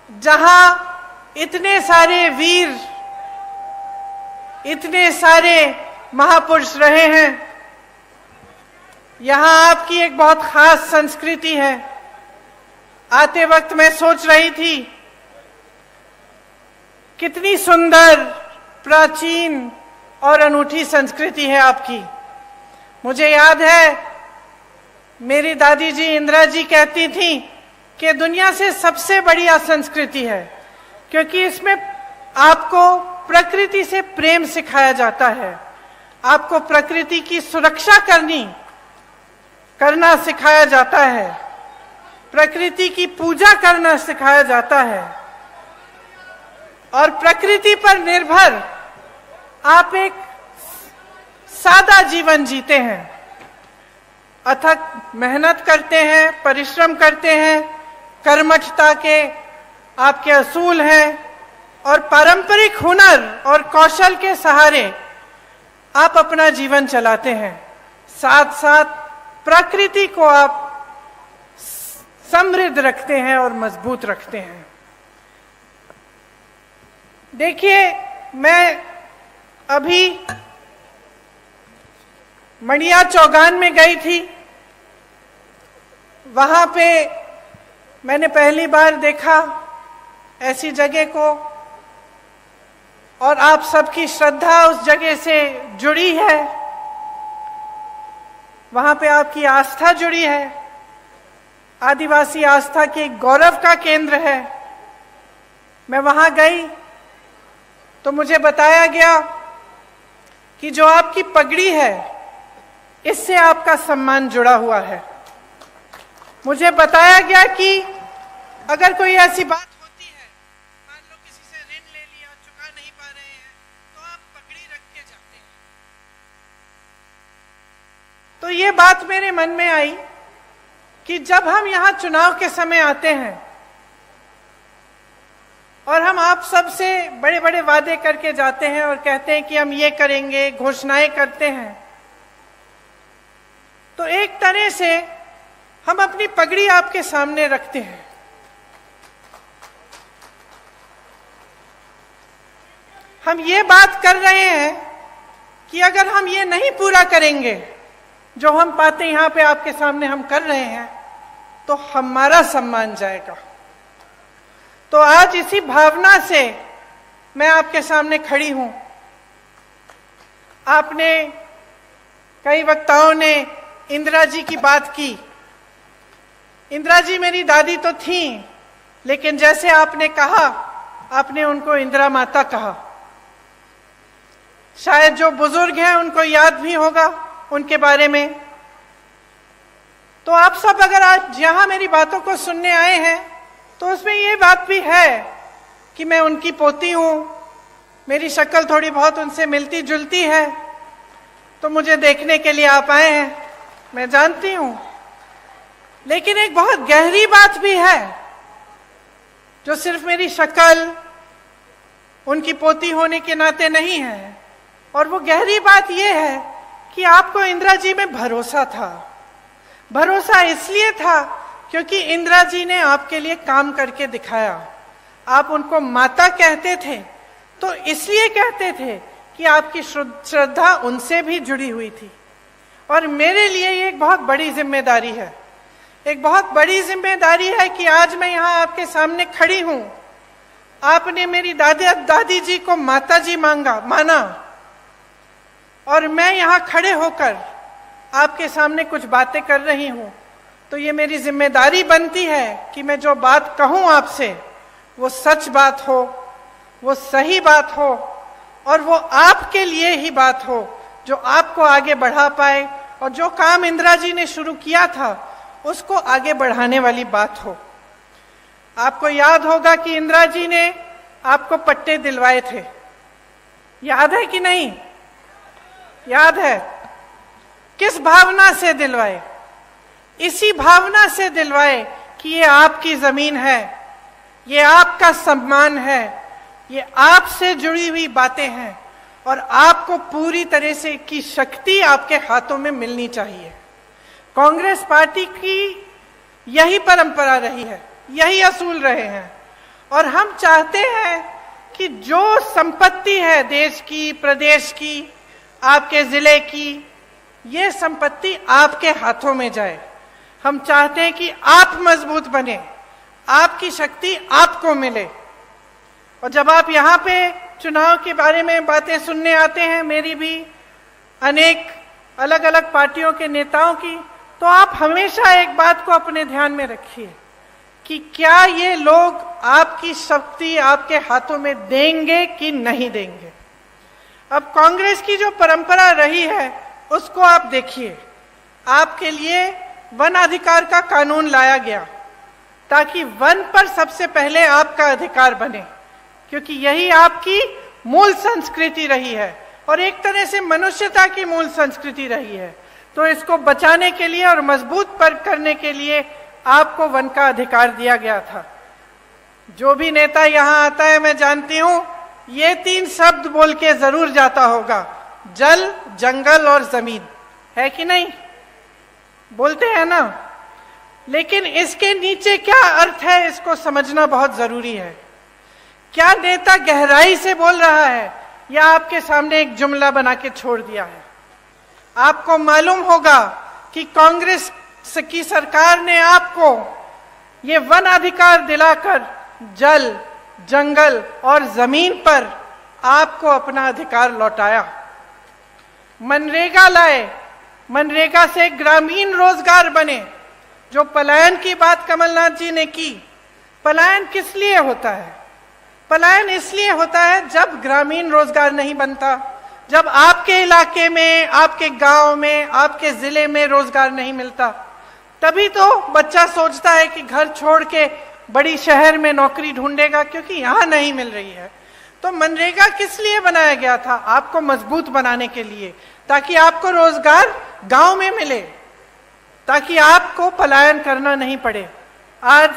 जहां इतने सारे वीर, इतने सारे महापुरुष रहे हैं, यहां आपकी एक बहुत खास संस्कृति है। आते वक्त मैं सोच रही थी कितनी सुंदर, प्राचीन और अनूठी संस्कृति है आपकी। मुझे याद है मेरी दादी जी इंदिरा जी कहती थी कि दुनिया से सबसे बढ़िया संस्कृति है, क्योंकि इसमें आपको प्रकृति से प्रेम सिखाया जाता है, आपको प्रकृति की सुरक्षा करना सिखाया जाता है, प्रकृति की पूजा करना सिखाया जाता है, और प्रकृति पर निर्भर आप एक सादा जीवन जीते हैं, अथक मेहनत करते हैं, परिश्रम करते हैं, कर्मठता के आपके असूल हैं, और पारंपरिक हुनर और कौशल के सहारे आप अपना जीवन चलाते हैं। साथ साथ प्रकृति को आप समृद्ध रखते हैं और मजबूत रखते हैं। देखिए, मैं अभी मणिया चौगान में गई थी। वहां पे मैंने पहली बार देखा ऐसी जगह को, और आप सबकी श्रद्धा उस जगह से जुड़ी है, वहां पे आपकी आस्था जुड़ी है। आदिवासी आस्था के गौरव का केंद्र है। मैं वहां गई तो मुझे बताया गया कि जो आपकी पगड़ी है, इससे आपका सम्मान जुड़ा हुआ है। मुझे बताया गया कि अगर कोई ऐसी बात होती है, मान लो किसी से ऋण ले लिया, चुका नहीं पा रहे हैं, तो आप पगड़ी रख के जाते हैं। तो ये बात मेरे मन में आई कि जब हम यहाँ चुनाव के समय आते हैं और हम आप सब से बड़े बड़े वादे करके जाते हैं और कहते हैं कि हम ये करेंगे, घोषणाएं करते हैं, तो एक तरह से हम अपनी पगड़ी आपके सामने रखते हैं। हम ये बात कर रहे हैं कि अगर हम ये नहीं पूरा करेंगे जो हम बातें यहाँ पे आपके सामने हम कर रहे हैं, तो हमारा सम्मान जाएगा। तो आज इसी भावना से मैं आपके सामने खड़ी हूं। आपने, कई वक्ताओं ने इंदिरा जी की बात की। इंदिरा जी मेरी दादी तो थी, लेकिन जैसे आपने कहा, आपने उनको इंदिरा माता कहा। शायद जो बुजुर्ग हैं उनको याद भी होगा उनके बारे में। तो आप सब अगर आज यहां मेरी बातों को सुनने आए हैं, तो उसमें ये बात भी है कि मैं उनकी पोती हूं, मेरी शक्ल थोड़ी बहुत उनसे मिलती जुलती है, तो मुझे देखने के लिए आप आए हैं, मैं जानती हूं। लेकिन एक बहुत गहरी बात भी है, जो सिर्फ मेरी शक्ल उनकी पोती होने के नाते नहीं है, और वो गहरी बात यह है कि आपको इंदिरा जी में भरोसा था। भरोसा इसलिए था क्योंकि इंदिरा जी ने आपके लिए काम करके दिखाया। आप उनको माता कहते थे, तो इसलिए कहते थे कि आपकी श्रद्धा उनसे भी जुड़ी हुई थी। और मेरे लिए ये एक बहुत बड़ी जिम्मेदारी है, एक बहुत बड़ी जिम्मेदारी है कि आज मैं यहाँ आपके सामने खड़ी हूँ। आपने मेरी दादी जी को माता जी माना, और मैं यहाँ खड़े होकर आपके सामने कुछ बातें कर रही हूँ। तो ये मेरी जिम्मेदारी बनती है कि मैं जो बात कहूँ आपसे, वो सच बात हो, वो सही बात हो, और वो आपके लिए ही बात हो, जो आपको आगे बढ़ा पाए, और जो काम इंदिरा जी ने शुरू किया था उसको आगे बढ़ाने वाली बात हो। आपको याद होगा कि इंदिरा जी ने आपको पट्टे दिलवाए थे, याद है कि नहीं? याद है। किस भावना से दिलवाए? इसी भावना से दिलवाए कि ये आपकी जमीन है, ये आपका सम्मान है, ये आपसे जुड़ी हुई बातें हैं, और आपको पूरी तरह से की शक्ति आपके हाथों में मिलनी चाहिए। कांग्रेस पार्टी की यही परंपरा रही है, यही असूल रहे हैं, और हम चाहते हैं कि जो संपत्ति है देश की, प्रदेश की, आपके जिले की, ये संपत्ति आपके हाथों में जाए। हम चाहते हैं कि आप मजबूत बने, आपकी शक्ति आपको मिले। और जब आप यहाँ पे चुनाव के बारे में बातें सुनने आते हैं, मेरी भी अनेक अलग अलग पार्टियों के नेताओं की, तो आप हमेशा एक बात को अपने ध्यान में रखिए कि क्या ये लोग आपकी शक्ति आपके हाथों में देंगे कि नहीं देंगे। अब कांग्रेस की जो परंपरा रही है उसको आप देखिए। आपके लिए वन अधिकार का कानून लाया गया ताकि वन पर सबसे पहले आपका अधिकार बने, क्योंकि यही आपकी मूल संस्कृति रही है और एक तरह से मनुष्यता की मूल संस्कृति रही है। तो इसको बचाने के लिए और मजबूत पर करने के लिए आपको वन का अधिकार दिया गया था। जो भी नेता यहाँ आता है, मैं जानती हूं ये 3 शब्द बोल के जरूर जाता होगा, जल, जंगल और जमीन, है कि नहीं? बोलते हैं ना। लेकिन इसके नीचे क्या अर्थ है, इसको समझना बहुत जरूरी है। क्या नेता गहराई से बोल रहा है या आपके सामने एक जुमला बना के छोड़ दिया है? आपको मालूम होगा कि कांग्रेस की सरकार ने आपको ये वन अधिकार दिलाकर जल, जंगल और जमीन पर आपको अपना अधिकार लौटाया। मनरेगा लाए, मनरेगा से ग्रामीण रोजगार बने। जो पलायन की बात कमलनाथ जी ने की, पलायन किस लिए होता है? पलायन इसलिए होता है जब ग्रामीण रोजगार नहीं बनता, जब आपके इलाके में, आपके गांव में, आपके जिले में रोजगार नहीं मिलता, तभी तो बच्चा सोचता है कि घर छोड़ के बड़ी शहर में नौकरी ढूंढेगा, क्योंकि यहां नहीं मिल रही है। तो मनरेगा किस लिए बनाया गया था? आपको मजबूत बनाने के लिए, ताकि आपको रोजगार गांव में मिले, ताकि आपको पलायन करना नहीं पड़े। आज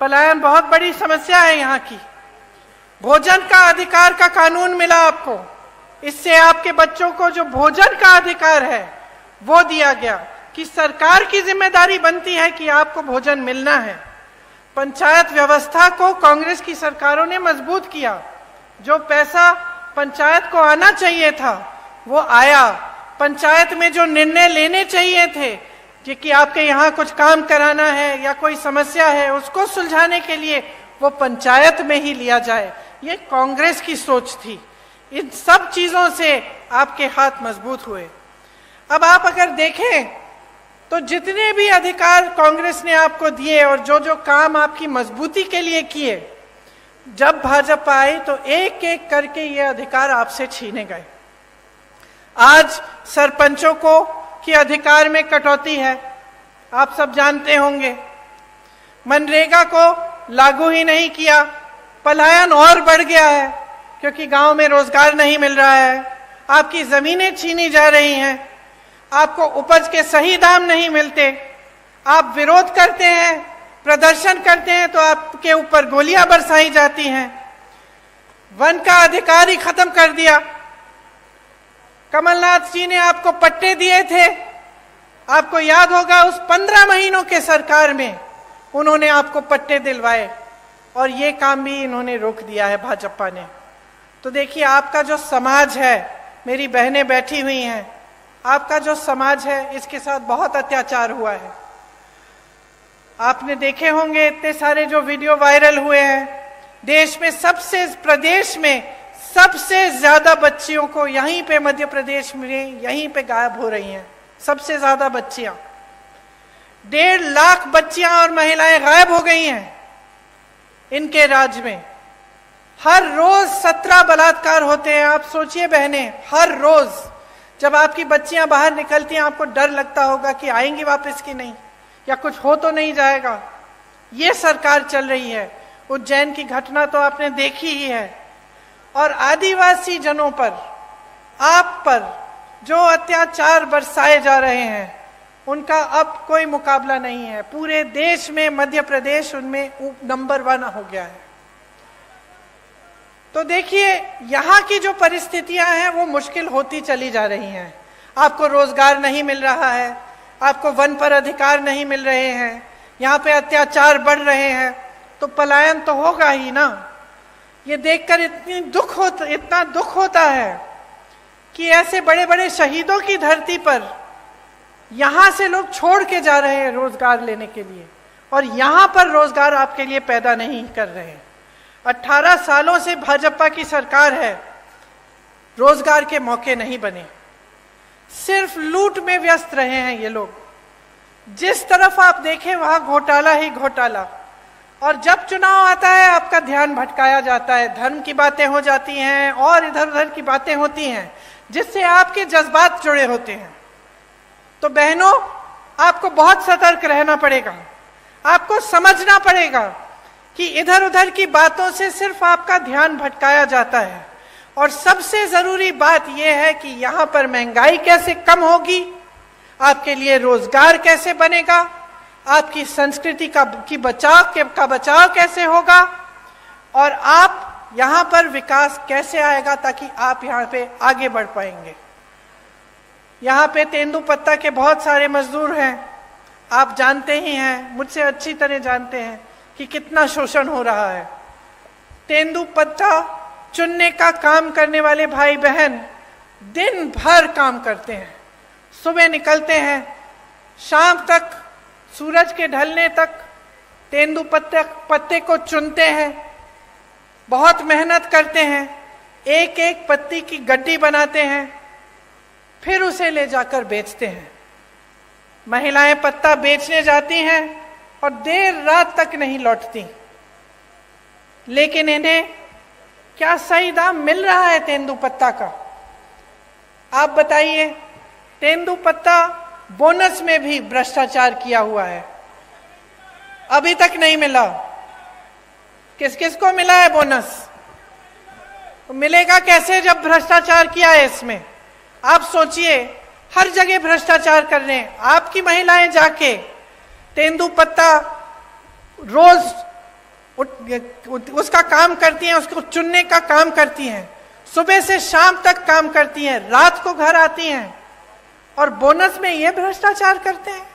पलायन बहुत बड़ी समस्या है यहाँ की। भोजन का अधिकार का कानून मिला आपको, इससे आपके बच्चों को जो भोजन का अधिकार है वो दिया गया कि सरकार की जिम्मेदारी बनती है कि आपको भोजन मिलना है। पंचायत व्यवस्था को कांग्रेस की सरकारों ने मजबूत किया। जो पैसा पंचायत को आना चाहिए था वो आया। पंचायत में जो निर्णय लेने चाहिए थे कि आपके यहाँ कुछ काम कराना है या कोई समस्या है उसको सुलझाने के लिए, वो पंचायत में ही लिया जाए, ये कांग्रेस की सोच थी। इन सब चीजों से आपके हाथ मजबूत हुए। अब आप अगर देखें तो जितने भी अधिकार कांग्रेस ने आपको दिए और जो जो काम आपकी मजबूती के लिए किए, जब भाजपा आई तो एक एक करके ये अधिकार आपसे छीने गए। आज सरपंचों को की अधिकार में कटौती है, आप सब जानते होंगे। मनरेगा को लागू ही नहीं किया, पलायन और बढ़ गया है क्योंकि गांव में रोजगार नहीं मिल रहा है। आपकी जमीनें छीनी जा रही हैं, आपको उपज के सही दाम नहीं मिलते, आप विरोध करते हैं, प्रदर्शन करते हैं तो आपके ऊपर गोलियां बरसाई जाती हैं। वन का अधिकार ही खत्म कर दिया। कमलनाथ जी ने आपको पट्टे दिए थे, आपको याद होगा उस 15 महीनों के सरकार में उन्होंने आपको पट्टे दिलवाए और ये काम भी इन्होंने रोक दिया है भाजपा ने। तो देखिए आपका जो समाज है, मेरी बहनें बैठी हुई हैं, आपका जो समाज है इसके साथ बहुत अत्याचार हुआ है। आपने देखे होंगे इतने सारे जो वीडियो वायरल हुए हैं। देश में प्रदेश में सबसे ज्यादा बच्चियों को यहीं पे मध्य प्रदेश में यहीं पे गायब हो रही हैं, सबसे ज्यादा बच्चियां। 1.5 लाख बच्चियां और महिलाएं गायब हो गई हैं इनके राज्य में। हर रोज 17 बलात्कार होते हैं। आप सोचिए बहनें, हर रोज जब आपकी बच्चियां बाहर निकलती हैं आपको डर लगता होगा कि आएंगी वापस कि नहीं, या कुछ हो तो नहीं जाएगा। ये सरकार चल रही है। उज्जैन की घटना तो आपने देखी ही है। और आदिवासी जनों पर, आप पर जो अत्याचार बरसाए जा रहे हैं उनका अब कोई मुकाबला नहीं है। पूरे देश में मध्य प्रदेश उनमें नंबर 1 हो गया है। तो देखिए यहाँ की जो परिस्थितियां हैं वो मुश्किल होती चली जा रही हैं। आपको रोजगार नहीं मिल रहा है, आपको वन पर अधिकार नहीं मिल रहे हैं, यहाँ पे अत्याचार बढ़ रहे हैं। तो पलायन तो होगा ही ना। ये देखकर इतना दुख होता है कि ऐसे बड़े बड़े शहीदों की धरती पर यहां से लोग छोड़ के जा रहे हैं रोजगार लेने के लिए, और यहां पर रोजगार आपके लिए पैदा नहीं कर रहे हैं। 18 सालों से भाजपा की सरकार है, रोजगार के मौके नहीं बने, सिर्फ लूट में व्यस्त रहे हैं ये लोग। जिस तरफ आप देखें वहां घोटाला ही घोटाला, और जब चुनाव आता है आपका ध्यान भटकाया जाता है, धर्म की बातें हो जाती हैं और इधर उधर की बातें होती हैं जिससे आपके जज्बात जुड़े होते हैं। तो बहनों, आपको बहुत सतर्क रहना पड़ेगा, आपको समझना पड़ेगा कि इधर उधर की बातों से सिर्फ आपका ध्यान भटकाया जाता है। और सबसे जरूरी बात यह है कि यहां पर महंगाई कैसे कम होगी, आपके लिए रोजगार कैसे बनेगा, आपकी संस्कृति का बचाव कैसे होगा, और आप यहां पर विकास कैसे आएगा ताकि आप यहां पे आगे बढ़ पाएंगे। यहां पे तेंदुपत्ता के बहुत सारे मजदूर हैं, आप जानते ही हैं, मुझसे अच्छी तरह जानते हैं कि कितना शोषण हो रहा है। तेंदुपत्ता चुनने का काम करने वाले भाई बहन दिन भर काम करते हैं, सुबह निकलते हैं, शाम तक, सूरज के ढलने तक तेंदुपत्ते को चुनते हैं, बहुत मेहनत करते हैं, एक एक पत्ती की गड्डी बनाते हैं, फिर उसे ले जाकर बेचते हैं। महिलाएं पत्ता बेचने जाती हैं और देर रात तक नहीं लौटती, लेकिन इन्हें क्या सही दाम मिल रहा है तेंदुपत्ता का? आप बताइए। तेंदुपत्ता बोनस में भी भ्रष्टाचार किया हुआ है, अभी तक नहीं मिला। किस किस को मिला है बोनस? मिलेगा कैसे जब भ्रष्टाचार किया है इसमें? आप सोचिए, हर जगह भ्रष्टाचार कर रहे हैं। आपकी महिलाएं जाके तेंदुपत्ता रोज उसका काम करती हैं, उसको चुनने का काम करती हैं, सुबह से शाम तक काम करती हैं, रात को घर आती हैं, और बोनस में ये भ्रष्टाचार करते हैं,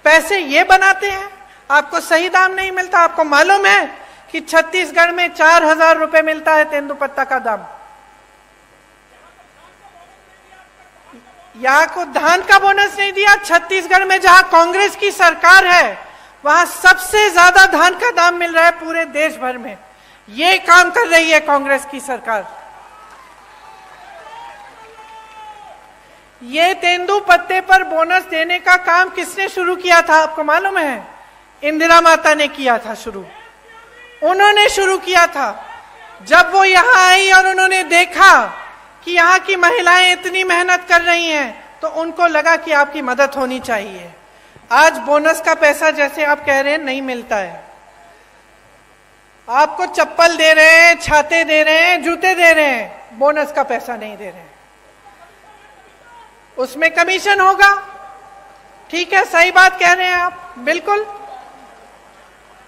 पैसे ये बनाते हैं, आपको सही दाम नहीं मिलता। आपको मालूम है कि छत्तीसगढ़ में 4000 रुपए मिलता है तेंदुपत्ता का दाम। यहाँ को धान का बोनस नहीं दिया। छत्तीसगढ़ में जहां कांग्रेस की सरकार है वहां सबसे ज्यादा धान का दाम मिल रहा है पूरे देश भर में। ये काम कर रही है कांग्रेस की सरकार। ये तेंदुपत्ते पर बोनस देने का काम किसने शुरू किया था आपको मालूम है? इंदिरा माता ने किया था शुरू। उन्होंने शुरू किया था। जब वो यहां आई और उन्होंने देखा कि यहाँ की महिलाएं इतनी मेहनत कर रही हैं, तो उनको लगा कि आपकी मदद होनी चाहिए। आज बोनस का पैसा जैसे आप कह रहे हैं नहीं मिलता है। आपको चप्पल दे रहे हैं, छाते दे रहे हैं, जूते दे रहे हैं, बोनस का पैसा नहीं दे रहे हैं। उसमें कमीशन होगा, ठीक है, सही बात कह रहे हैं आप, बिल्कुल।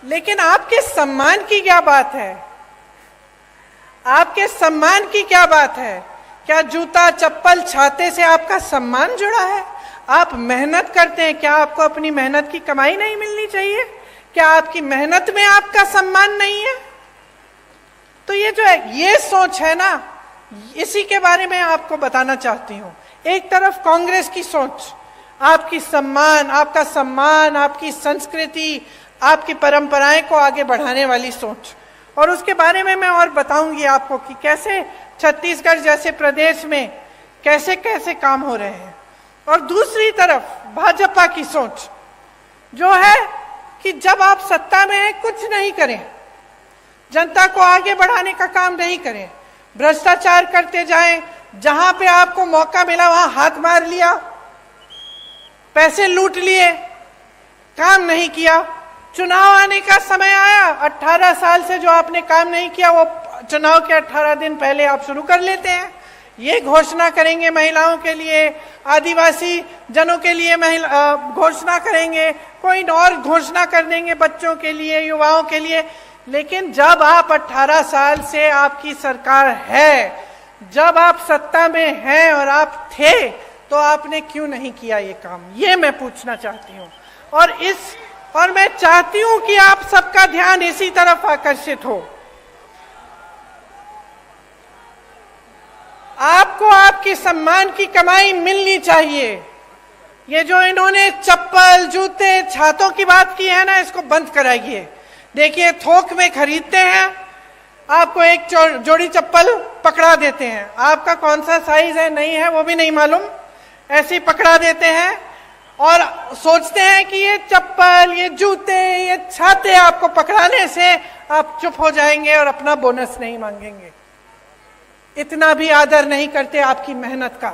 लेकिन आपके सम्मान की क्या बात है? आपके सम्मान की क्या बात है? क्या जूता, चप्पल, छाते से आपका सम्मान जुड़ा है? आप मेहनत करते हैं, क्या आपको अपनी मेहनत की कमाई नहीं मिलनी चाहिए? क्या आपकी मेहनत में आपका सम्मान नहीं है? तो ये जो है, ये सोच है ना, इसी के बारे में आपको बताना चाहती हूं। एक तरफ कांग्रेस की सोच, आपकी सम्मान, आपका सम्मान, आपकी संस्कृति, आपकी परंपराएं को आगे बढ़ाने वाली सोच, और उसके बारे में मैं और बताऊंगी आपको कि कैसे छत्तीसगढ़ जैसे प्रदेश में कैसे कैसे काम हो रहे हैं। और दूसरी तरफ भाजपा की सोच जो है कि जब आप सत्ता में हैं कुछ नहीं करें, जनता को आगे बढ़ाने का काम नहीं करें, भ्रष्टाचार करते जाएं, जहां पे आपको मौका मिला वहां हाथ मार लिया, पैसे लूट लिए, काम नहीं किया। चुनाव आने का समय आया, 18 साल से जो आपने काम नहीं किया वो चुनाव के 18 दिन पहले आप शुरू कर लेते हैं। ये घोषणा करेंगे महिलाओं के लिए, आदिवासी जनों के लिए घोषणा करेंगे, कोई और घोषणा कर देंगे बच्चों के लिए, युवाओं के लिए। लेकिन जब आप 18 साल से आपकी सरकार है, जब आप सत्ता में हैं और आप थे, तो आपने क्यों नहीं किया ये काम? ये मैं पूछना चाहती हूँ। और इस और मैं चाहती हूं कि आप सबका ध्यान इसी तरफ आकर्षित हो। आपको आपकी सम्मान की कमाई मिलनी चाहिए। ये जो इन्होंने चप्पल, जूते, छातों की बात की है ना, इसको बंद कराइए। देखिए, थोक में खरीदते हैं, आपको एक जोड़ी चप्पल पकड़ा देते हैं, आपका कौन सा साइज है नहीं है वो भी नहीं मालूम, ऐसे ही पकड़ा देते हैं और सोचते हैं कि ये चप्पल, ये जूते, ये छाते आपको पकड़ाने से आप चुप हो जाएंगे और अपना बोनस नहीं मांगेंगे। इतना भी आदर नहीं करते आपकी मेहनत का।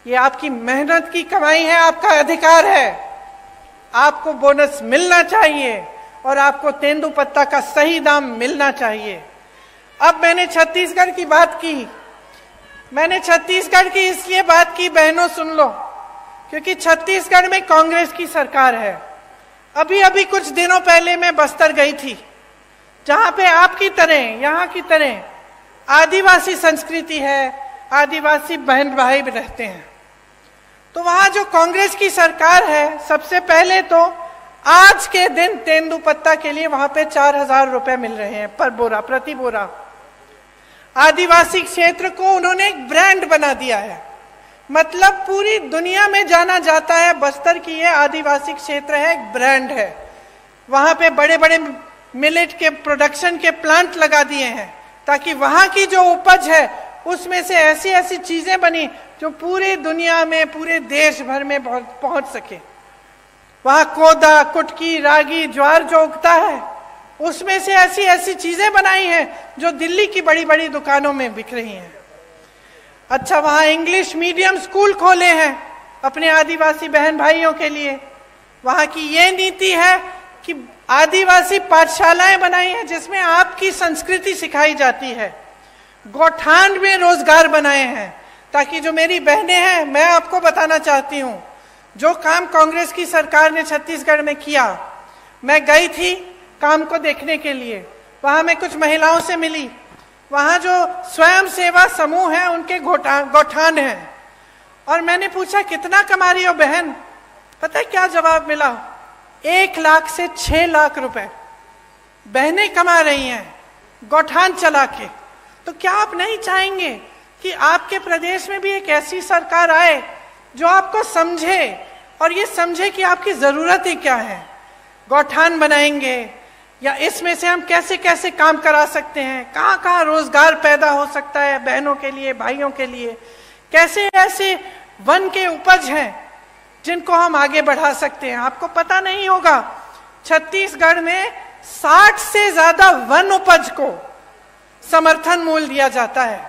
ये आपकी मेहनत की कमाई है, आपका अधिकार है। आपको बोनस मिलना चाहिए और आपको तेंदुपत्ता का सही दाम मिलना चाहिए। अब मैंने छत्तीसगढ़ की बात की। मैंने छत्तीसगढ़ की इसलिए बात की, बहनों सुन लो, क्योंकि छत्तीसगढ़ में कांग्रेस की सरकार है। अभी अभी कुछ दिनों पहले मैं बस्तर गई थी, जहां पे आपकी तरह, यहाँ की तरह आदिवासी संस्कृति है, आदिवासी बहन भाई रहते हैं। तो वहां जो कांग्रेस की सरकार है, सबसे पहले तो आज के दिन तेंदुपत्ता के लिए वहां पे 4,000 रुपए मिल रहे हैं पर बोरा, प्रति बोरा। आदिवासी क्षेत्र को उन्होंने एक ब्रांड बना दिया है, मतलब पूरी दुनिया में जाना जाता है बस्तर की ये आदिवासी क्षेत्र है, एक ब्रांड है। वहां पे बड़े बड़े मिलेट के प्रोडक्शन के प्लांट लगा दिए हैं, ताकि वहां की जो उपज है उसमें से ऐसी ऐसी चीजें बनी जो पूरी दुनिया में, पूरे देश भर में पहुंच सके। वहां कोदा, कुटकी, रागी, ज्वार जो उगता है, उसमें से ऐसी ऐसी चीजें बनाई हैं जो दिल्ली की बड़ी बड़ी दुकानों में बिक रही हैं। अच्छा, वहां इंग्लिश मीडियम स्कूल खोले हैं अपने आदिवासी बहन भाइयों के लिए। वहां की ये नीति है कि आदिवासी पाठशालाएं बनाई हैं जिसमें आपकी संस्कृति सिखाई जाती है। गौठान में रोजगार बनाए हैं, ताकि जो मेरी बहनें हैं, मैं आपको बताना चाहती हूं, जो काम कांग्रेस की सरकार ने छत्तीसगढ़ में किया, मैं गई थी काम को देखने के लिए। वहां मैं कुछ महिलाओं से मिली। वहां जो स्वयं सेवा समूह है, उनके गौठान हैं, और मैंने पूछा कितना कमा रही हो बहन? पता है क्या जवाब मिला? 1 लाख से 6 लाख रुपए बहनें कमा रही हैं गौठान चला के। तो क्या आप नहीं चाहेंगे कि आपके प्रदेश में भी एक ऐसी सरकार आए जो आपको समझे और ये समझे कि आपकी जरूरतें क्या है? गौठान बनाएंगे या इसमें से हम कैसे कैसे काम करा सकते हैं, कहाँ कहाँ रोजगार पैदा हो सकता है बहनों के लिए, भाइयों के लिए, कैसे ऐसे वन के उपज हैं जिनको हम आगे बढ़ा सकते हैं। आपको पता नहीं होगा, छत्तीसगढ़ में 60 से ज्यादा वन उपज को समर्थन मूल्य दिया जाता है,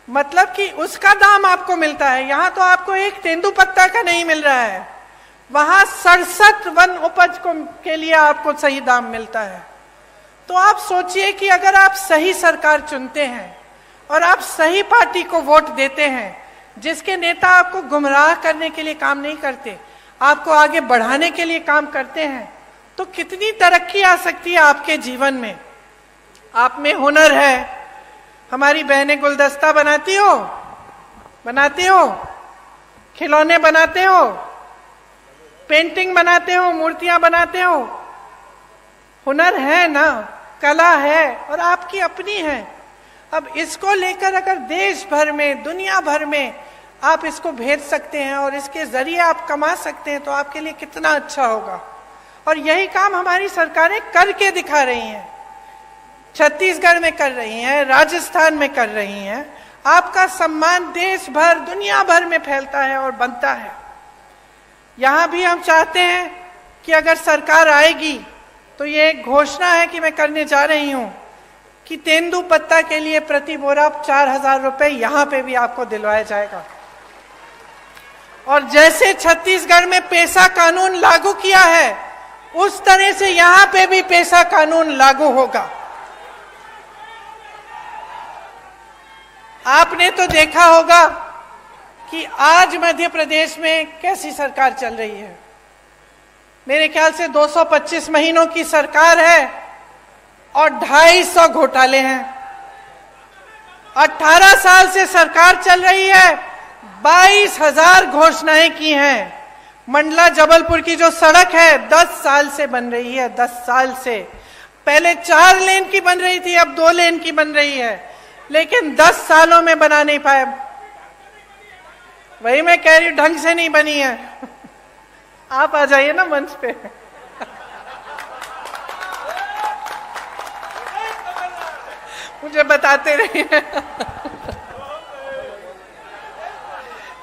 मतलब कि उसका दाम आपको मिलता है। यहाँ तो आपको एक तेंदुपत्ता का नहीं मिल रहा है, वहां 67 वन उपज के लिए आपको सही दाम मिलता है। तो आप सोचिए कि अगर आप सही सरकार चुनते हैं और आप सही पार्टी को वोट देते हैं, जिसके नेता आपको गुमराह करने के लिए काम नहीं करते, आपको आगे बढ़ाने के लिए काम करते हैं, तो कितनी तरक्की आ सकती है आपके जीवन में। आप में हुनर है। हमारी बहनें गुलदस्ता बनाती हो, खिलौने बनाते हो, पेंटिंग बनाते हो, मूर्तियां बनाते हो। हुनर है ना, कला है और आपकी अपनी है। अब इसको लेकर अगर देश भर में, दुनिया भर में आप इसको भेज सकते हैं और इसके जरिए आप कमा सकते हैं, तो आपके लिए कितना अच्छा होगा। और यही काम हमारी सरकारें करके दिखा रही हैं। छत्तीसगढ़ में कर रही हैं, राजस्थान में कर रही हैं। आपका सम्मान देश भर, दुनिया भर में फैलता है और बनता है। यहां भी हम चाहते हैं कि अगर सरकार आएगी तो ये एक घोषणा है कि मैं करने जा रही हूं कि तेंदुपत्ता के लिए प्रति बोरा 4,000 रुपए यहां पे भी आपको दिलवाया जाएगा। और जैसे छत्तीसगढ़ में पेशा कानून लागू किया है, उस तरह से यहां पे भी पेशा कानून लागू होगा। आपने तो देखा होगा कि आज मध्य प्रदेश में कैसी सरकार चल रही है। मेरे ख्याल से 225 महीनों की सरकार है और 250 घोटाले हैं। 18 साल से सरकार चल रही है, 22,000 घोषणाएं की हैं, मंडला जबलपुर की जो सड़क है 10 साल से बन रही है, 10 साल से। पहले 4 लेन की बन रही थी, अब 2 लेन की बन रही है, लेकिन 10 सालों में बना नहीं पाए। वही मैं कह रही हूं, ढंग से नहीं बनी है। आप आ जाइए ना मंच पे। मुझे बताते रहिए।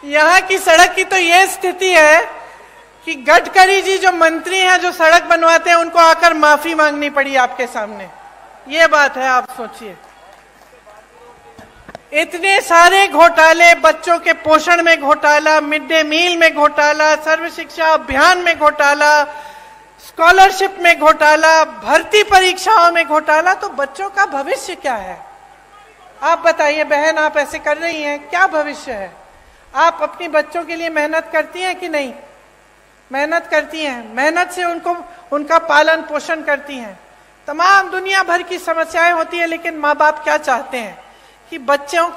यहाँ की सड़क की तो ये स्थिति है कि गडकरी जी जो मंत्री हैं, जो सड़क बनवाते हैं, उनको आकर माफी मांगनी पड़ी आपके सामने। ये बात है, आप सोचिए। इतने सारे घोटाले, बच्चों के पोषण में घोटाला, मिड डे मील में घोटाला, सर्व शिक्षा अभियान में घोटाला, स्कॉलरशिप में घोटाला, भर्ती परीक्षाओं में घोटाला, तो बच्चों का भविष्य क्या है? आप बताइए बहन, आप ऐसे कर रही हैं, क्या भविष्य है? आप अपनी बच्चों के लिए मेहनत करती हैं कि नहीं? मेहनत करती हैं, मेहनत से उनका पालन पोषण करती हैं। तमाम दुनिया भर की समस्याएं होती है, लेकिन माँ बाप क्या चाहते हैं कि बच्चों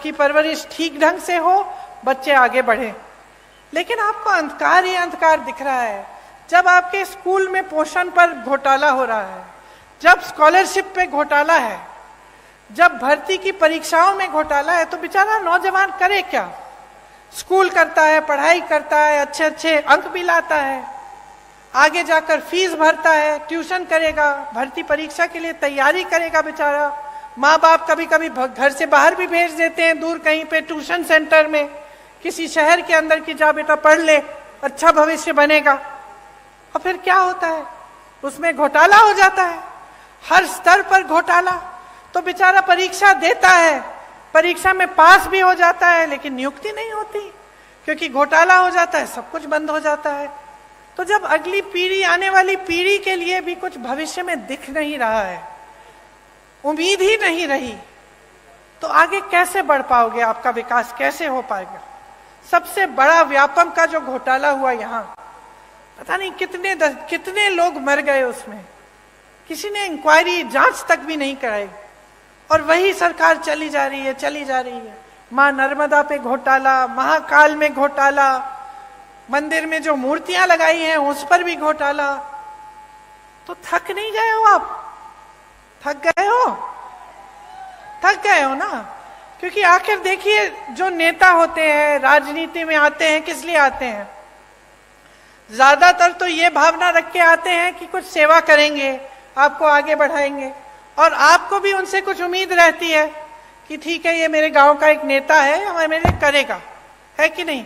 की परवरिश ठीक ढंग से हो, बच्चे आगे बढ़े। लेकिन आपको अंधकार ही अंधकार दिख रहा है। जब आपके स्कूल में पोषण पर घोटाला हो रहा है, जब स्कॉलरशिप पे घोटाला है, जब भर्ती की परीक्षाओं में घोटाला है, तो बेचारा नौजवान करे क्या? स्कूल करता है, पढ़ाई करता है, अच्छे अच्छे अंक भी लाता है, आगे जाकर फीस भरता है, ट्यूशन करेगा, भर्ती परीक्षा के लिए तैयारी करेगा बेचारा। माँ बाप कभी कभी घर से बाहर भी भेज देते हैं, दूर कहीं पे ट्यूशन सेंटर में, किसी शहर के अंदर की, जा बेटा पढ़ ले, अच्छा भविष्य बनेगा। और फिर क्या होता है? उसमें घोटाला हो जाता है, हर स्तर पर घोटाला। तो बेचारा परीक्षा देता है, परीक्षा में पास भी हो जाता है, लेकिन नियुक्ति नहीं होती, क्योंकि घोटाला हो जाता है, सब कुछ बंद हो जाता है। तो जब अगली पीढ़ी, आने वाली पीढ़ी के लिए भी कुछ भविष्य में दिख नहीं रहा है, उम्मीद ही नहीं रही, तो आगे कैसे बढ़ पाओगे? आपका विकास कैसे हो पाएगा? सबसे बड़ा व्यापम का जो घोटाला हुआ यहाँ, पता नहीं कितने लोग मर गए उसमें, किसी ने इंक्वायरी, जांच तक भी नहीं कराई, और वही सरकार चली जा रही है। मां नर्मदा पे घोटाला, महाकाल में घोटाला, मंदिर में जो मूर्तियां लगाई हैं उस पर भी घोटाला। तो थक नहीं गए हो आप? थक गए हो ना? क्योंकि आखिर देखिए, जो नेता होते हैं, राजनीति में आते हैं, किस लिए आते हैं? ज्यादातर तो ये भावना रख के आते हैं कि कुछ सेवा करेंगे, आपको आगे बढ़ाएंगे, और आपको भी उनसे कुछ उम्मीद रहती है कि ठीक है, ये मेरे गांव का एक नेता है, और मेरे करेगा, है कि नहीं?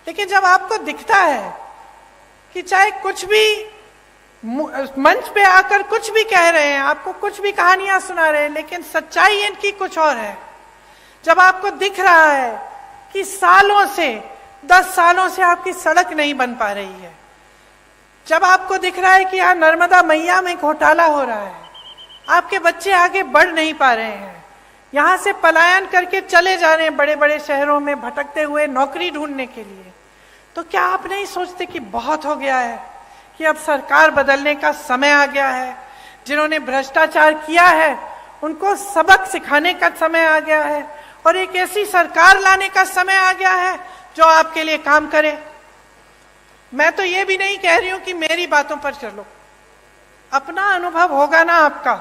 लेकिन जब आपको दिखता है कि चाहे कुछ भी मंच पे आकर कुछ भी कह रहे हैं, आपको कुछ भी कहानियां सुना रहे हैं, लेकिन सच्चाई इनकी कुछ और है। जब आपको दिख रहा है कि सालों से, 10 सालों से आपकी सड़क नहीं बन पा रही है, जब आपको दिख रहा है कि यहाँ नर्मदा मैया में घोटाला हो रहा है, आपके बच्चे आगे बढ़ नहीं पा रहे हैं, यहाँ से पलायन करके चले जा रहे हैं बड़े बड़े शहरों में भटकते हुए नौकरी ढूंढने के लिए, तो क्या आप नहीं सोचते कि बहुत हो गया है, कि अब सरकार बदलने का समय आ गया है? जिन्होंने भ्रष्टाचार किया है उनको सबक सिखाने का समय आ गया है, और एक ऐसी सरकार लाने का समय आ गया है जो आपके लिए काम करे। मैं तो ये भी नहीं कह रही हूं कि मेरी बातों पर चलो, अपना अनुभव होगा ना आपका।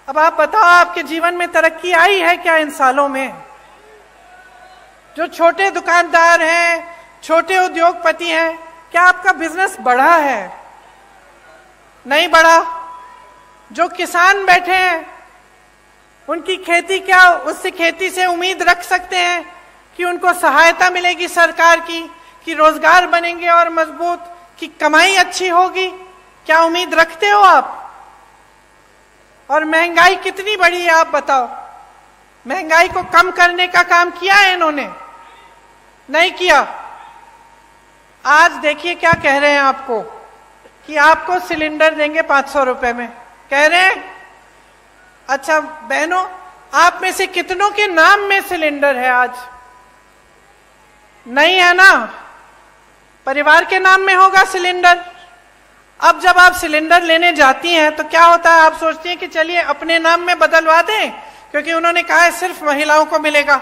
अब आप बताओ, आपके जीवन में तरक्की आई है क्या इन सालों में? जो छोटे दुकानदार हैं, छोटे उद्योगपति हैं, क्या आपका बिजनेस बढ़ा है? नहीं बढ़ा। जो किसान बैठे हैं, उनकी खेती, क्या उससे खेती से उम्मीद रख सकते हैं कि उनको सहायता मिलेगी सरकार की, कि रोजगार बनेंगे और मजबूत, कि कमाई अच्छी होगी? क्या उम्मीद रखते हो आप? और महंगाई कितनी बढ़ी है आप बताओ? महंगाई को कम करने का काम किया है इन्होंने? नहीं किया। आज देखिए क्या कह रहे हैं आपको, कि आपको सिलेंडर देंगे 500 रुपए में, कह रहे हैं। अच्छा बहनों, आप में से कितनों के नाम में सिलेंडर है आज? नहीं है ना? परिवार के नाम में होगा सिलेंडर। अब जब आप सिलेंडर लेने जाती हैं तो क्या होता है? आप सोचती हैं कि चलिए अपने नाम में बदलवा दें, क्योंकि उन्होंने कहा है सिर्फ महिलाओं को मिलेगा।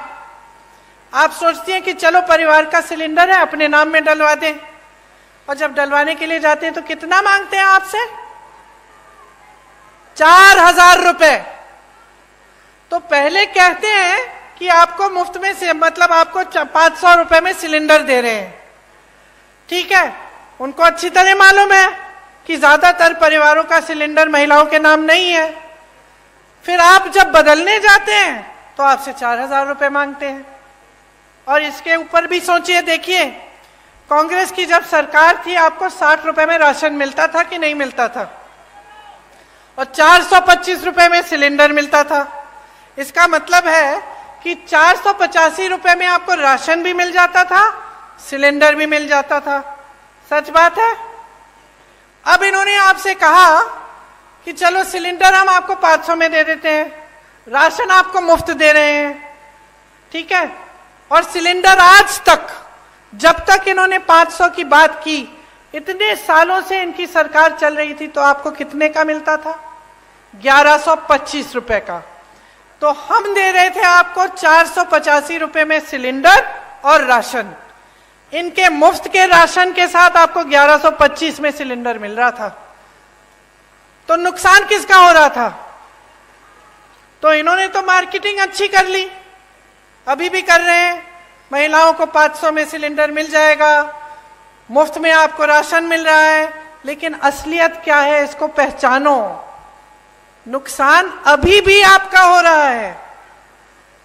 आप सोचती हैं कि चलो परिवार का सिलेंडर है, अपने नाम में डलवा दें, और जब डलवाने के लिए जाते हैं तो कितना मांगते हैं आपसे? 4,000 रुपए। तो पहले कहते हैं कि आपको मुफ्त में से, मतलब आपको 500 रुपए में सिलेंडर दे रहे हैं। ठीक है, उनको अच्छी तरह मालूम है कि ज्यादातर परिवारों का सिलेंडर महिलाओं के नाम नहीं है। फिर आप जब बदलने जाते हैं तो आपसे 4,000 रुपए मांगते हैं। और इसके ऊपर भी सोचिए, देखिए, कांग्रेस की जब सरकार थी आपको 60 रुपए में राशन मिलता था कि नहीं मिलता था? और 425 रुपए में सिलेंडर मिलता था। इसका मतलब है कि 485 रुपए में आपको राशन भी मिल जाता था, सिलेंडर भी मिल जाता था। सच बात है। अब इन्होंने आपसे कहा कि चलो सिलेंडर हम आपको 500 में दे देते हैं, राशन आपको मुफ्त दे रहे हैं। ठीक है, और सिलेंडर आज तक, जब तक इन्होंने 500 की बात की, इतने सालों से इनकी सरकार चल रही थी, तो आपको कितने का मिलता था? 1125 रुपए का। तो हम दे रहे थे आपको 485 रुपए में सिलेंडर और राशन। इनके मुफ्त के राशन के साथ आपको 1125 में सिलेंडर मिल रहा था। तो नुकसान किसका हो रहा था? तो इन्होंने तो मार्केटिंग अच्छी कर ली, अभी भी कर रहे हैं। महिलाओं को 500 में सिलेंडर मिल जाएगा, मुफ्त में आपको राशन मिल रहा है। लेकिन असलियत क्या है, इसको पहचानो। नुकसान अभी भी आपका हो रहा है।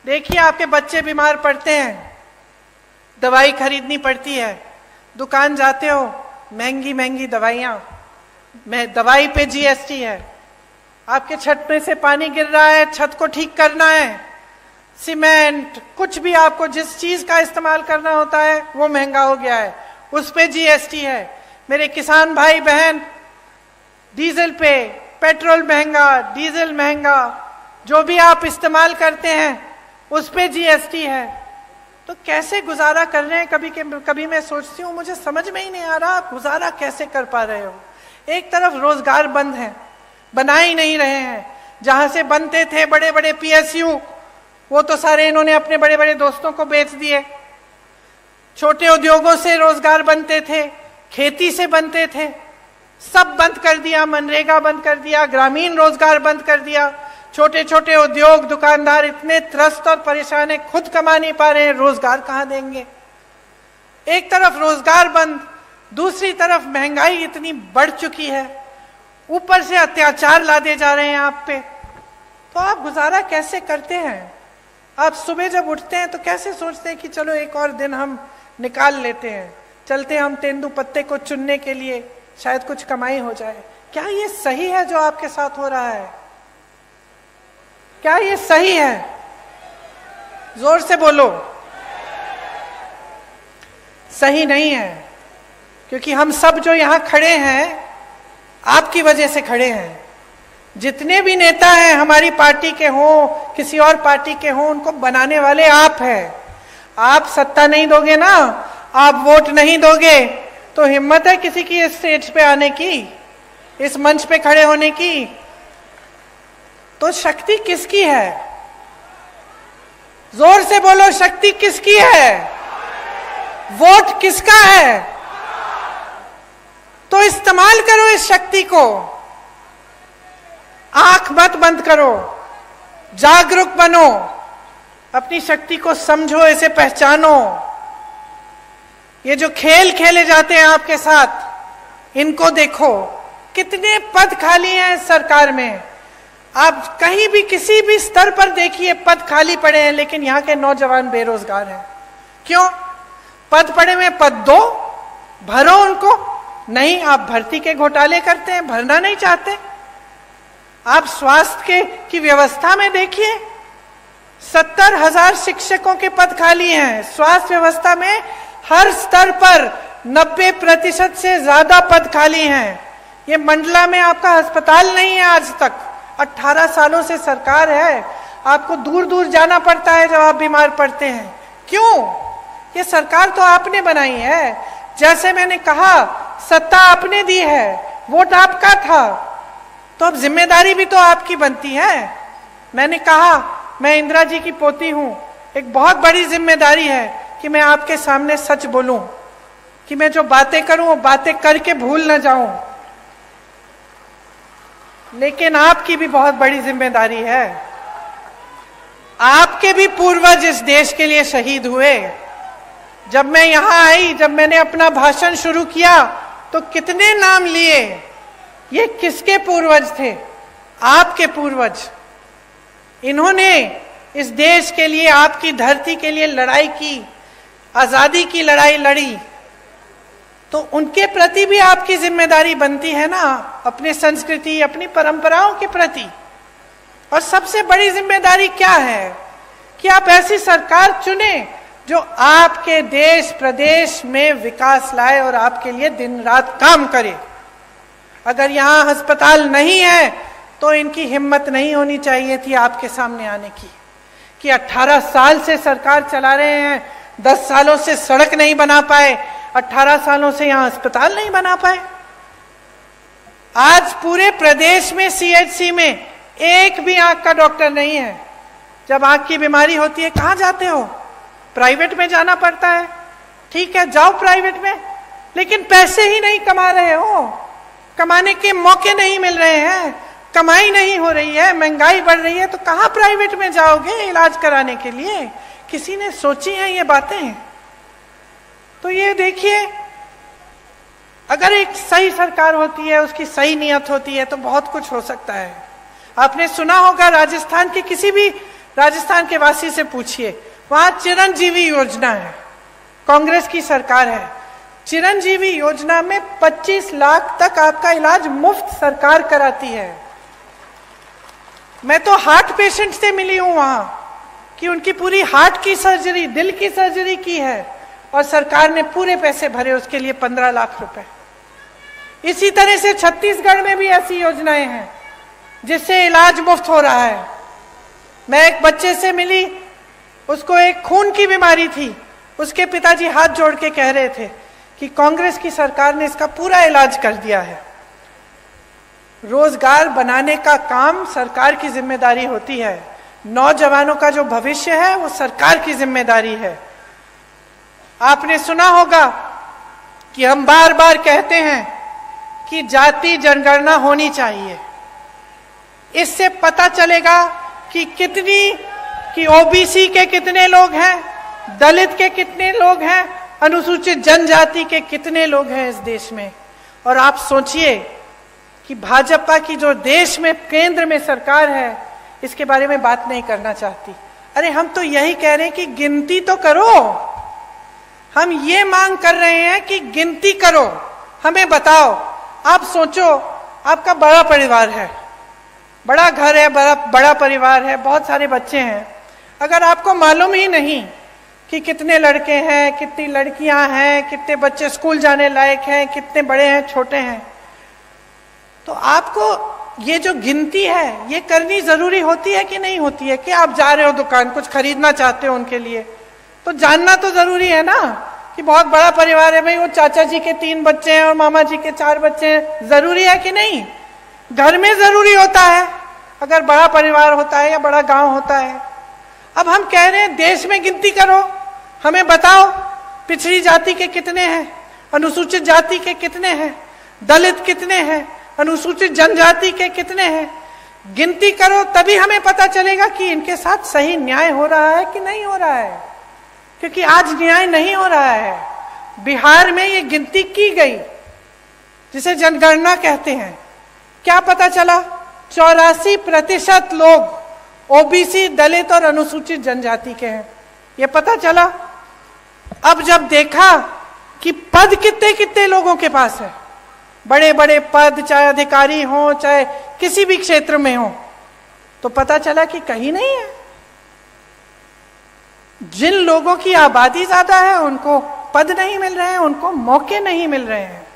देखिए, आपके बच्चे बीमार पड़ते हैं, दवाई खरीदनी पड़ती है, दुकान जाते हो, महंगी महंगी दवाइयां, दवाई पे जीएसटी है। आपके छत में से पानी गिर रहा है, छत को ठीक करना है, सीमेंट, कुछ भी आपको जिस चीज का इस्तेमाल करना होता है वो महंगा हो गया है, उस पे जीएसटी है। मेरे किसान भाई बहन, डीजल पे, पेट्रोल महंगा, डीजल महंगा, जो भी आप इस्तेमाल करते हैं उस पे जीएसटी है। तो कैसे गुजारा कर रहे हैं? कभी मैं सोचती हूँ, मुझे समझ में ही नहीं आ रहा आप गुजारा कैसे कर पा रहे हो। एक तरफ रोजगार बंद है, बना ही नहीं रहे हैं। जहां से बनते थे बड़े बड़े पीएसयू, वो तो सारे इन्होंने अपने बड़े बड़े दोस्तों को बेच दिए। छोटे उद्योगों से रोजगार बनते थे, खेती से बनते थे, सब बंद कर दिया। मनरेगा बंद कर दिया, ग्रामीण रोजगार बंद कर दिया। छोटे छोटे उद्योग, दुकानदार इतने त्रस्त और परेशान है, खुद कमा नहीं पा रहे हैं, रोजगार कहां देंगे? एक तरफ रोजगार बंद, दूसरी तरफ महंगाई इतनी बढ़ चुकी है, ऊपर से अत्याचार लादे जा रहे हैं आप पे। तो आप गुजारा कैसे करते हैं? आप सुबह जब उठते हैं तो कैसे सोचते हैं कि चलो एक और दिन हम निकाल लेते हैं, चलते हैं हम तेंदुपत्ते को चुनने के लिए, शायद कुछ कमाई हो जाए। क्या ये सही है जो आपके साथ हो रहा है? क्या ये सही है? जोर से बोलो। सही नहीं है, क्योंकि हम सब जो यहां खड़े हैं आपकी वजह से खड़े हैं। जितने भी नेता हैं, हमारी पार्टी के हों, किसी और पार्टी के हों, उनको बनाने वाले आप हैं। आप सत्ता नहीं दोगे ना, आप वोट नहीं दोगे, तो हिम्मत है किसी की इस स्टेज पे आने की, इस मंच पे खड़े होने की? तो शक्ति किसकी है? जोर से बोलो, शक्ति किसकी है? वोट किसका है? तो इस्तेमाल करो इस शक्ति को, आंख मत बंद करो, जागरूक बनो, अपनी शक्ति को समझो, इसे पहचानो। ये जो खेल खेले जाते हैं आपके साथ, इनको देखो, कितने पद खाली हैं इस सरकार में। आप कहीं भी किसी भी स्तर पर देखिए, पद खाली पड़े हैं, लेकिन यहाँ के नौजवान बेरोजगार हैं। क्यों? पद पड़े हुए, पद दो, भरो उनको। नहीं, आप भर्ती के घोटाले करते हैं, भरना नहीं चाहते। आप स्वास्थ्य की व्यवस्था में देखिए, 70,000 शिक्षकों के पद खाली हैं। स्वास्थ्य व्यवस्था में हर स्तर पर 90% से ज्यादा पद खाली हैं। ये मंडला में आपका अस्पताल नहीं है आज तक। 18 सालों से सरकार है, आपको दूर दूर जाना पड़ता है जब आप बीमार पड़ते हैं। क्यों? ये सरकार तो आपने बनाई है। जैसे मैंने कहा, सत्ता आपने दी है, वोट आपका था, तो अब जिम्मेदारी भी तो आपकी बनती है। मैंने कहा, मैं इंदिरा जी की पोती हूं, एक बहुत बड़ी जिम्मेदारी है कि मैं आपके सामने सच बोलूं। कि मैं जो बातें करूं वो बातें करके भूल न जाऊं, लेकिन आपकी भी बहुत बड़ी जिम्मेदारी है। आपके भी पूर्वज इस देश के लिए शहीद हुए। जब मैं यहां आई, जब मैंने अपना भाषण शुरू किया तो कितने नाम लिए। ये किसके पूर्वज थे? आपके पूर्वज। इन्होंने इस देश के लिए, आपकी धरती के लिए लड़ाई की, आजादी की लड़ाई लड़ी। तो उनके प्रति भी आपकी जिम्मेदारी बनती है ना, अपने संस्कृति, अपनी परंपराओं के प्रति। और सबसे बड़ी जिम्मेदारी क्या है कि आप ऐसी सरकार चुने जो आपके देश प्रदेश में विकास लाए और आपके लिए दिन रात काम करे। अगर यहां अस्पताल नहीं है तो इनकी हिम्मत नहीं होनी चाहिए थी आपके सामने आने की, कि 18 साल से सरकार चला रहे हैं, 10 सालों से सड़क नहीं बना पाए, 18 सालों से यहां अस्पताल नहीं बना पाए। आज पूरे प्रदेश में सीएचसी में एक भी आंख का डॉक्टर नहीं है। जब आंख की बीमारी होती है कहां जाते हो? प्राइवेट में जाना पड़ता है। ठीक है, जाओ प्राइवेट में, लेकिन पैसे ही नहीं कमा रहे हो, कमाने के मौके नहीं मिल रहे हैं, कमाई नहीं हो रही है, महंगाई बढ़ रही है, तो कहां प्राइवेट में जाओगे इलाज कराने के लिए? किसी ने सोची है ये बातें? तो ये देखिए, अगर एक सही सरकार होती है, उसकी सही नियत होती है, तो बहुत कुछ हो सकता है। आपने सुना होगा, राजस्थान के किसी भी राजस्थान के वासी से पूछिए, वहां चिरंजीवी योजना है, कांग्रेस की सरकार है। चिरंजीवी योजना में 25 लाख तक आपका इलाज मुफ्त सरकार कराती है। मैं तो हार्ट पेशेंट से मिली हूं वहां, कि उनकी पूरी हार्ट की सर्जरी, दिल की सर्जरी की है और सरकार ने पूरे पैसे भरे उसके लिए, 15 लाख रुपए। इसी तरह से छत्तीसगढ़ में भी ऐसी योजनाएं हैं जिससे इलाज मुफ्त हो रहा है। मैं एक बच्चे से मिली, उसको एक खून की बीमारी थी, उसके पिताजी हाथ जोड़ के कह रहे थे कि कांग्रेस की सरकार ने इसका पूरा इलाज कर दिया है। रोजगार बनाने का काम सरकार की जिम्मेदारी होती है। नौजवानों का जो भविष्य है वो सरकार की जिम्मेदारी है। आपने सुना होगा कि हम बार बार कहते हैं कि जाति जनगणना होनी चाहिए। इससे पता चलेगा कि ओबीसी के कितने लोग हैं, दलित के कितने लोग हैं, अनुसूचित जनजाति के कितने लोग हैं इस देश में। और आप सोचिए कि भाजपा की जो देश में केंद्र में सरकार है, इसके बारे में बात नहीं करना चाहती। अरे हम तो यही कह रहे हैं कि गिनती तो करो। हम ये मांग कर रहे हैं कि गिनती करो, हमें बताओ। आप सोचो, आपका बड़ा परिवार है, बड़ा घर है, बड़ा परिवार है, बहुत सारे बच्चे हैं। अगर आपको मालूम ही नहीं कि कितने लड़के हैं, कितनी लड़कियां हैं, कितने बच्चे स्कूल जाने लायक हैं, कितने बड़े हैं, छोटे हैं, तो आपको ये जो गिनती है ये करनी जरूरी होती है कि नहीं होती है? कि आप जा रहे हो दुकान, कुछ खरीदना चाहते हो उनके लिए, तो जानना तो जरूरी है ना कि बहुत बड़ा परिवार है भाई, वो चाचा जी के 3 बच्चे हैं और मामा जी के 4 बच्चे हैं। जरूरी है कि नहीं? घर में जरूरी होता है अगर बड़ा परिवार होता है या बड़ा गांव होता है। अब हम कह रहे हैं देश में गिनती करो, हमें बताओ पिछड़ी जाति के कितने हैं, अनुसूचित जाति के कितने हैं, दलित कितने हैं, अनुसूचित जनजाति के कितने हैं। गिनती करो, तभी हमें पता चलेगा कि इनके साथ सही न्याय हो रहा है कि नहीं हो रहा है। क्योंकि आज न्याय नहीं हो रहा है। बिहार में ये गिनती की गई जिसे जनगणना कहते हैं, क्या पता चला? 84% लोग ओबीसी, दलित और अनुसूचित जनजाति के हैं, ये पता चला। अब जब देखा कि पद कितने कितने लोगों के पास है, बड़े बड़े पद, चाहे अधिकारी हो चाहे किसी भी क्षेत्र में हो, तो पता चला कि कहीं नहीं है। जिन लोगों की आबादी ज्यादा है उनको पद नहीं मिल रहे हैं, उनको मौके नहीं मिल रहे हैं।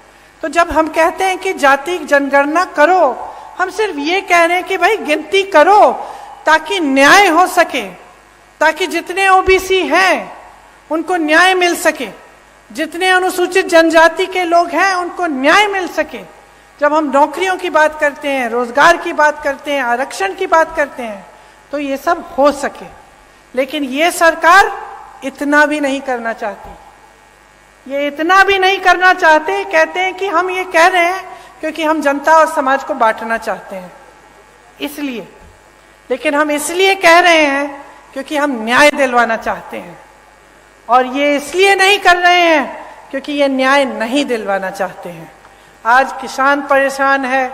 तो जब हम कहते हैं कि जाति जनगणना करो, हम सिर्फ ये कह रहे हैं कि भाई गिनती करो ताकि न्याय हो सके, ताकि जितने ओबीसी हैं उनको न्याय मिल सके, जितने अनुसूचित जनजाति के लोग हैं उनको न्याय मिल सके। जब हम नौकरियों की बात करते हैं, रोजगार की बात करते हैं, आरक्षण की बात करते हैं, तो ये सब हो सके। लेकिन ये सरकार इतना भी नहीं करना चाहती। ये इतना भी नहीं करना चाहते, कहते हैं कि हम ये कह रहे हैं क्योंकि हम जनता और समाज को बांटना चाहते हैं इसलिए। लेकिन हम इसलिए कह रहे हैं क्योंकि हम न्याय दिलवाना चाहते हैं, और ये इसलिए नहीं कर रहे हैं क्योंकि ये न्याय नहीं दिलवाना चाहते हैं। आज किसान परेशान है,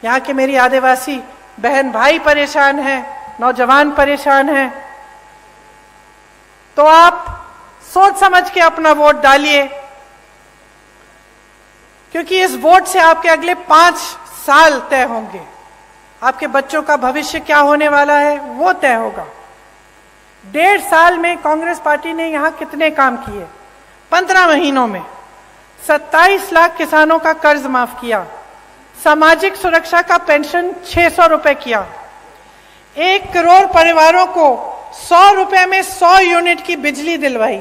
यहाँ के मेरी आदिवासी बहन भाई परेशान हैं, नौजवान परेशान हैं। तो आप सोच समझ के अपना वोट डालिए, क्योंकि इस वोट से आपके अगले 5 साल तय होंगे। आपके बच्चों का भविष्य क्या होने वाला है वो तय होगा। 1.5 साल में कांग्रेस पार्टी ने यहां कितने काम किए? 15 महीनों में 27 लाख किसानों का कर्ज माफ किया, सामाजिक सुरक्षा का पेंशन 600 रुपए किया, 1 करोड़ परिवारों को 100 रुपए में 100 यूनिट की बिजली दिलवाई,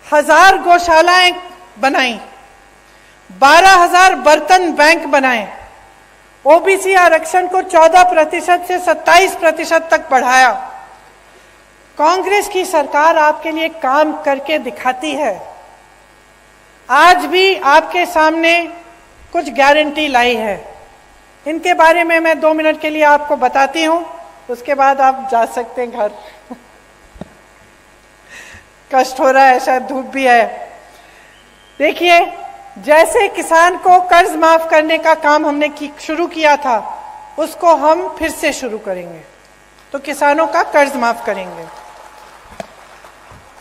1000 गौशालाएं बनाई, 12,000 बर्तन बैंक बनाए, ओबीसी आरक्षण को 14% से 27% तक बढ़ाया। कांग्रेस की सरकार आपके लिए काम करके दिखाती है। आज भी आपके सामने कुछ गारंटी लाई है, इनके बारे में मैं 2 मिनट के लिए आपको बताती हूं, उसके बाद आप जा सकते हैं घर। कष्ट हो रहा है, शायद धूप भी है। देखिए, जैसे किसान को कर्ज माफ करने का काम हमने शुरू किया था, उसको हम फिर से शुरू करेंगे। तो किसानों का कर्ज माफ करेंगे।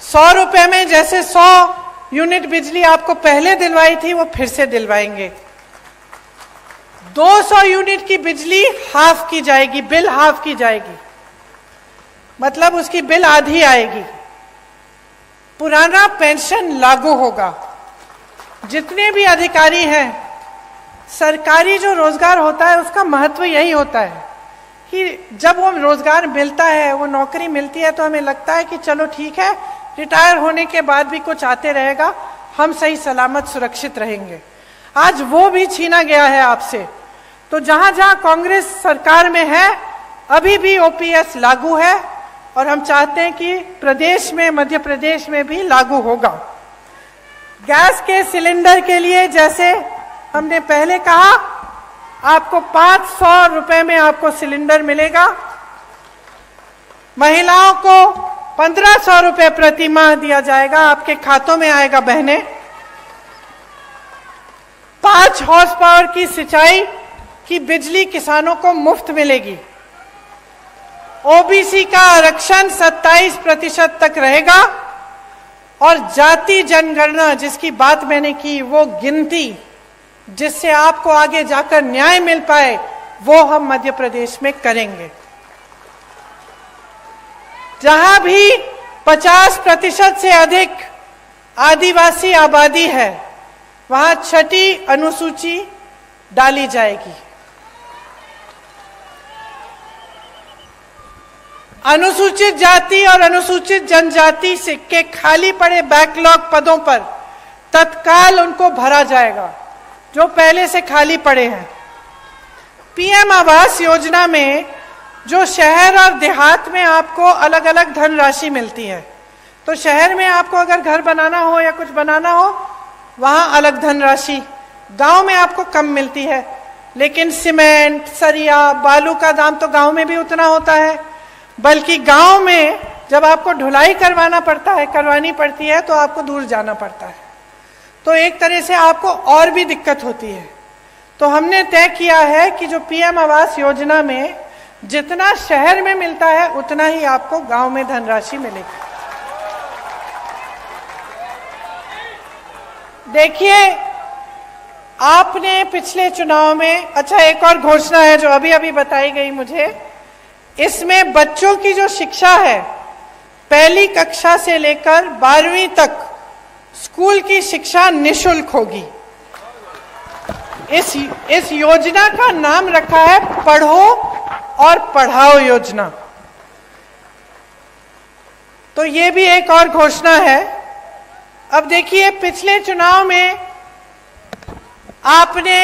100 रुपए में जैसे 100 यूनिट बिजली आपको पहले दिलवाई थी, वो फिर से दिलवाएंगे। 200 यूनिट की बिजली हाफ की जाएगी, बिल हाफ की जाएगी, मतलब उसकी बिल आधी आएगी। पुराना पेंशन लागू होगा। जितने भी अधिकारी हैं, सरकारी जो रोजगार होता है उसका महत्व यही होता है कि जब वो रोजगार मिलता है, वो नौकरी मिलती है, तो हमें लगता है कि चलो ठीक है, रिटायर होने के बाद भी कुछ आते रहेगा, हम सही सलामत सुरक्षित रहेंगे। आज वो भी छीना गया है आपसे। तो जहां जहां कांग्रेस सरकार में है, अभी भी ओपीएस लागू है, और हम चाहते हैं कि प्रदेश में, मध्य प्रदेश में भी लागू होगा। गैस के सिलेंडर के लिए जैसे हमने पहले कहा, आपको 500 रुपए में आपको सिलेंडर मिलेगा। महिलाओं को 1500 रुपए प्रति माह दिया जाएगा, आपके खातों में आएगा बहने। 5 हॉर्स पावर की सिंचाई की बिजली किसानों को मुफ्त मिलेगी। ओबीसी का आरक्षण 27% तक रहेगा, और जाति जनगणना जिसकी बात मैंने की, वो गिनती जिससे आपको आगे जाकर न्याय मिल पाए, वो हम मध्य प्रदेश में करेंगे। जहां भी 50% से अधिक आदिवासी आबादी है, वहां 6ठी अनुसूची डाली जाएगी। अनुसूचित जाति और अनुसूचित जनजाति से के खाली पड़े बैकलॉग पदों पर तत्काल उनको भरा जाएगा, जो पहले से खाली पड़े हैं। पीएम आवास योजना में जो शहर और देहात में आपको अलग अलग धनराशि मिलती है, तो शहर में आपको अगर घर बनाना हो या कुछ बनाना हो, वहां अलग धनराशि, गांव में आपको कम मिलती है। लेकिन सीमेंट, सरिया, बालू का दाम तो गांव में भी उतना होता है, बल्कि गांव में जब आपको ढुलाई करवानी पड़ती है, तो आपको दूर जाना पड़ता है। तो एक तरह से आपको और भी दिक्कत होती है। तो हमने तय किया है कि जो पीएम आवास योजना में जितना शहर में मिलता है, उतना ही आपको गांव में धनराशि मिलेगी। देखिए, आपने पिछले चुनाव में, अच्छा एक और घोषणा है जो अभी अभी बताई गई मुझे, इसमें बच्चों की जो शिक्षा है, पहली कक्षा से लेकर 12वीं तक स्कूल की शिक्षा निशुल्क होगी। इस योजना का नाम रखा है पढ़ो और पढ़ाओ योजना। तो ये भी एक और घोषणा है। अब देखिए, पिछले चुनाव में आपने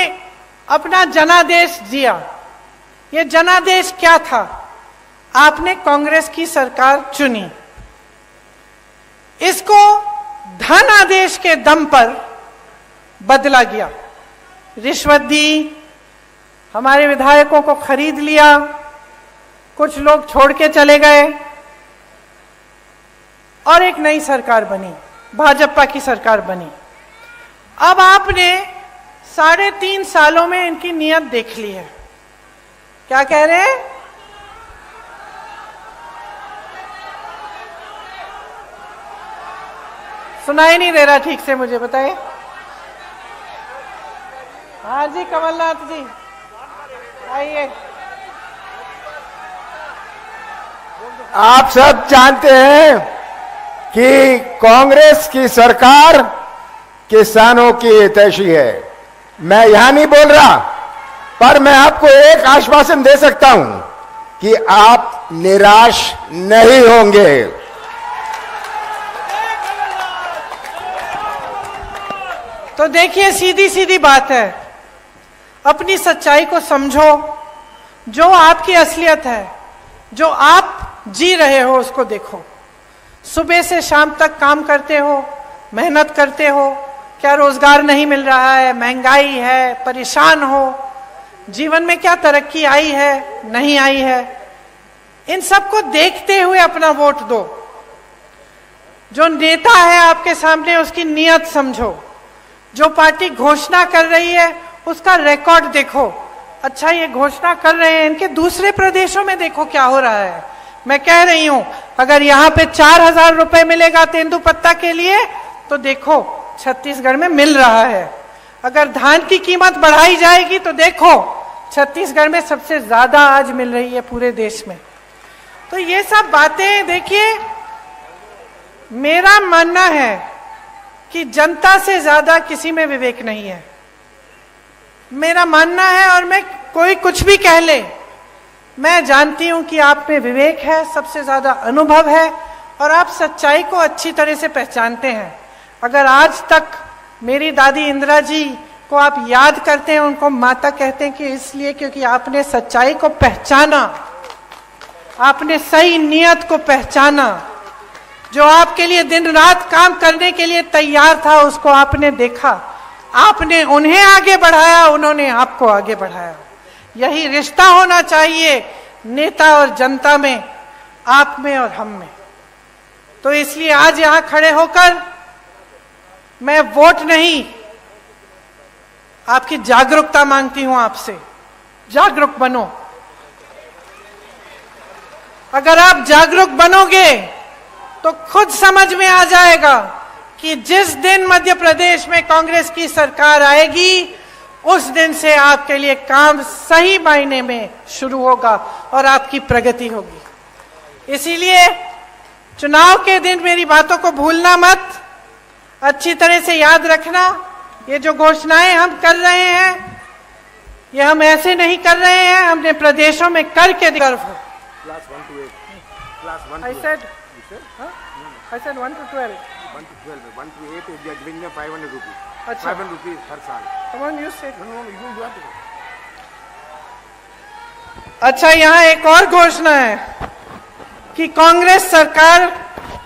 अपना जनादेश दिया। ये जनादेश क्या था? आपने कांग्रेस की सरकार चुनी। इसको धनादेश के दम पर बदला गया। रिश्वत दी, हमारे विधायकों को खरीद लिया, कुछ लोग छोड़ के चले गए और एक नई सरकार बनी, भाजपा की सरकार बनी। अब आपने 3.5 सालों में इनकी नीयत देख ली है। क्या कह रहे हैं? सुनाई नहीं दे रहा ठीक से, मुझे बताइए। हाँ जी, कमलनाथ जी आइए। आप सब जानते हैं कि कांग्रेस की सरकार किसानों की हितैषी है। मैं यहां नहीं बोल रहा, पर मैं आपको एक आश्वासन दे सकता हूं कि आप निराश नहीं होंगे। तो देखिए, सीधी सीधी बात है, अपनी सच्चाई को समझो। जो आपकी असलियत है, जो आप जी रहे हो, उसको देखो। सुबह से शाम तक काम करते हो, मेहनत करते हो, क्या रोजगार नहीं मिल रहा है, महंगाई है, परेशान हो, जीवन में क्या तरक्की आई है, नहीं आई है। इन सबको देखते हुए अपना वोट दो। जो नेता है आपके सामने, उसकी नीयत समझो। जो पार्टी घोषणा कर रही है, उसका रिकॉर्ड देखो। अच्छा, ये घोषणा कर रहे हैं, इनके दूसरे प्रदेशों में देखो क्या हो रहा है। मैं कह रही हूं, अगर यहां पे 4,000 रुपए मिलेगा तेंदुपत्ता के लिए, तो देखो छत्तीसगढ़ में मिल रहा है। अगर धान की कीमत बढ़ाई जाएगी, तो देखो छत्तीसगढ़ में सबसे ज्यादा आज मिल रही है पूरे देश में। तो ये सब बातें देखिए, मेरा मानना है कि जनता से ज्यादा किसी में विवेक नहीं है, मेरा मानना है। और मैं कोई कुछ भी कह ले, मैं जानती हूं कि आप में विवेक है, सबसे ज्यादा अनुभव है, और आप सच्चाई को अच्छी तरह से पहचानते हैं। अगर आज तक मेरी दादी इंदिरा जी को आप याद करते हैं, उनको माता कहते हैं कि इसलिए क्योंकि आपने सच्चाई को पहचाना, आपने सही नियत को पहचाना। जो आपके लिए दिन रात काम करने के लिए तैयार था, उसको आपने देखा, आपने उन्हें आगे बढ़ाया, उन्होंने आपको आगे बढ़ाया। यही रिश्ता होना चाहिए नेता और जनता में, आप में और हम में। तो इसलिए आज यहां खड़े होकर मैं वोट नहीं, आपकी जागरूकता मांगती हूं आपसे। जागरूक बनो। अगर आप जागरूक बनोगे तो खुद समझ में आ जाएगा कि जिस दिन मध्य प्रदेश में कांग्रेस की सरकार आएगी, उस दिन से आपके लिए काम सही मायने में शुरू होगा और आपकी प्रगति होगी। इसीलिए चुनाव के दिन मेरी बातों को भूलना मत, अच्छी तरह से याद रखना। ये जो घोषणाएं हम कर रहे हैं, ये हम ऐसे नहीं कर रहे हैं, हमने प्रदेशों में करके गर्व हो। I said 1 to 12. 1 to 12. 1 to 8, we are giving them 500 rupees. अच्छा। 500 rupees हर साल। Come on, you say. No, you have to. अच्छा, यहाँ एक और घोषणा है कि कांग्रेस सरकार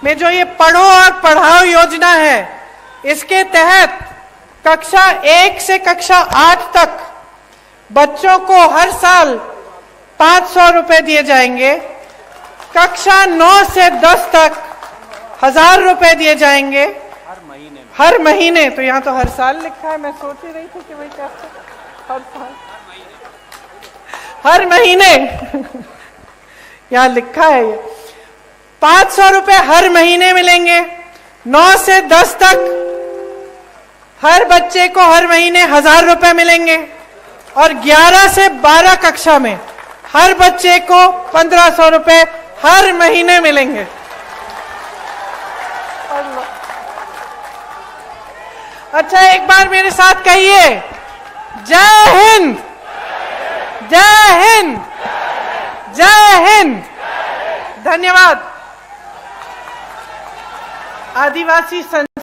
में जो ये पढ़ो और पढ़ाओ योजना है, इसके तहत कक्षा 1 से कक्षा 8 तक बच्चों को हर साल 500 रुपए दिए जाएंगे। कक्षा 9 से 10 तक 1,000 रुपए दिए जाएंगे हर महीने। तो यहाँ तो हर साल लिखा है, मैं सोच ही रही थी कि भाई कैसे हर साल, हर महीने यहाँ लिखा है। ये 500 रुपए हर महीने मिलेंगे। 9 से 10 तक हर बच्चे को हर महीने 1,000 रुपए मिलेंगे, और 11 से 12 कक्षा में हर बच्चे को 1,500 रुपए हर महीने मिलेंगे। अच्छा, एक बार मेरे साथ कहिए, जय हिंद, जय हिंद, जय हिंद। धन्यवाद। आदिवासी